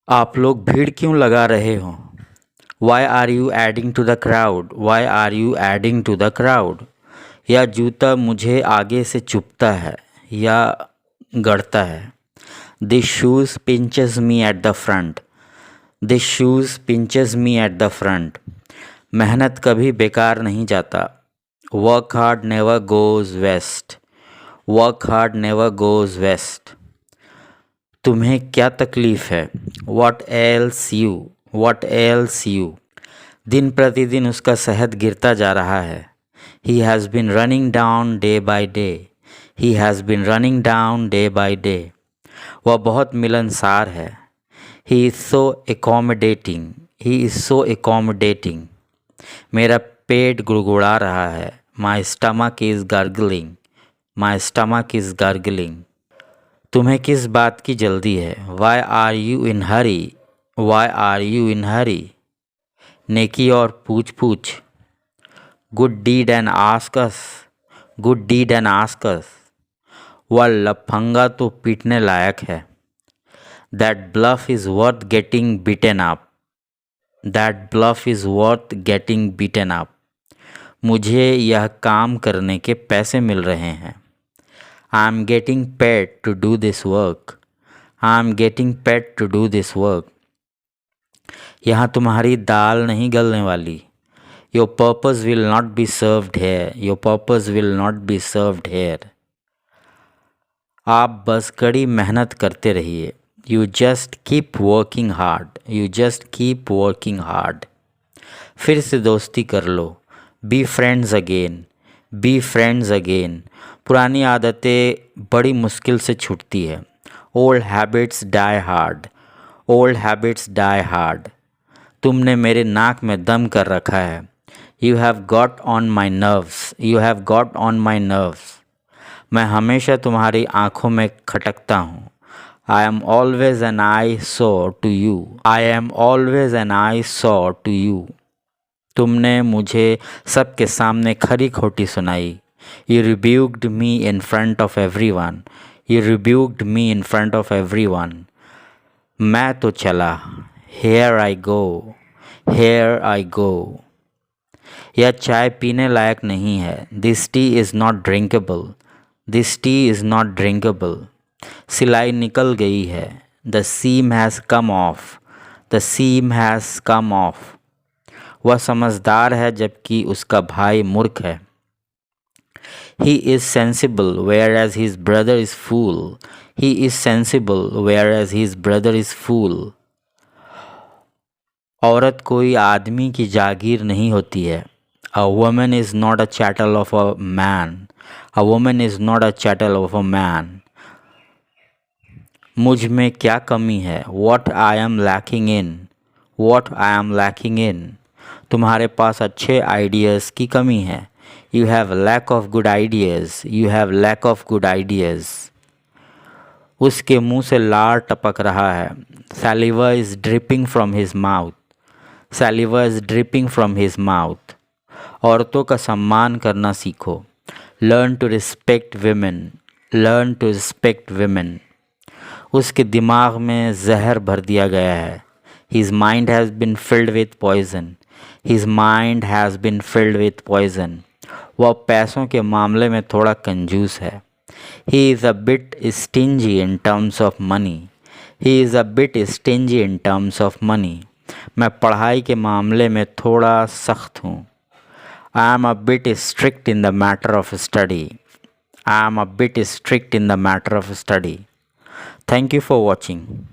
आप लोग भीड़ क्यों लगा रहे हो? Why are you adding to the crowd? Why are you adding to the crowd? यह जूता मुझे आगे से चुभता है या गड़ता है। This shoes pinches me at the front. This shoes pinches me at the front. मेहनत कभी बेकार नहीं जाता। Work hard never goes waste. Work hard never goes waste. तुम्हें क्या तकलीफ़ है? What else you? What else you? दिन प्रतिदिन उसका सेहत गिरता जा रहा है। He has been running down day by day. He has been running down day by day. वह बहुत मिलनसार है। He is so accommodating. He is so accommodating. मेरा पेट गुड़गुड़ा रहा है। My stomach is gargling. My stomach is gargling. तुम्हें किस बात की जल्दी है? Why are you in hurry? Why are you in hurry? नेकी और पूछ पूछ। Good deed and asks. Good deed and asks. वह लफंगा तो पीटने लायक है। That bluff is worth getting beaten up. That bluff is worth getting beaten up. मुझे यह काम करने के पैसे मिल रहे हैं। I am getting paid to do this work. I am getting paid to do this work. यहाँ तुम्हारी दाल नहीं गलने वाली। Your purpose will not be served here. Your purpose will not be served here. आप बस कड़ी मेहनत करते रहिए। You just keep working hard. You just keep working hard. फिर से दोस्ती कर लो। Be friends again. Be friends again. पुरानी आदतें बड़ी मुश्किल से छूटती है। Old habits die hard. Old habits die hard. तुमने मेरे नाक में दम कर रखा है। You have got on my nerves. You have got on my nerves. मैं हमेशा तुम्हारी आँखों में खटकता हूँ। I am always an eyesore to you. I am always an eyesore to you. तुमने मुझे सबके सामने खरी खोटी सुनाई। You rebuked me in front of everyone. You rebuked me in front of everyone. मैं तो चला। Here I go. Here I go. यह चाय पीने लायक नहीं है। This tea is not drinkable. This tea is not drinkable. सिलाई निकल गई है। The seam has come off. The seam has come off. वह समझदार है जबकि उसका भाई मूर्ख है। He is sensible whereas his brother is fool. He is sensible whereas his brother is fool. औरत कोई आदमी की जागीर नहीं होती है। A woman is not a chattel of a man. A woman is not a chattel of a man. मुझ में क्या कमी है? What I am lacking in. What I am lacking in. तुम्हारे पास अच्छे आइडियाज़ की कमी है। You have lack of good ideas. You have lack of good ideas. उसके मुंह से लार टपक रहा है। Saliva is dripping from his mouth. Saliva is dripping from his mouth. औरतों का सम्मान करना सीखो। Learn to respect women. Learn to respect women. उसके दिमाग में जहर भर दिया गया है। His mind has been filled with poison. His mind has been filled with poison. वह पैसों के मामले में थोड़ा कंजूस है। He is a bit stingy in terms of money. He is a bit stingy in terms of money. मैं पढ़ाई के मामले में थोड़ा सख्त हूँ। I am a bit strict in the matter of study. I am a bit strict in the matter of study. Thank you for watching.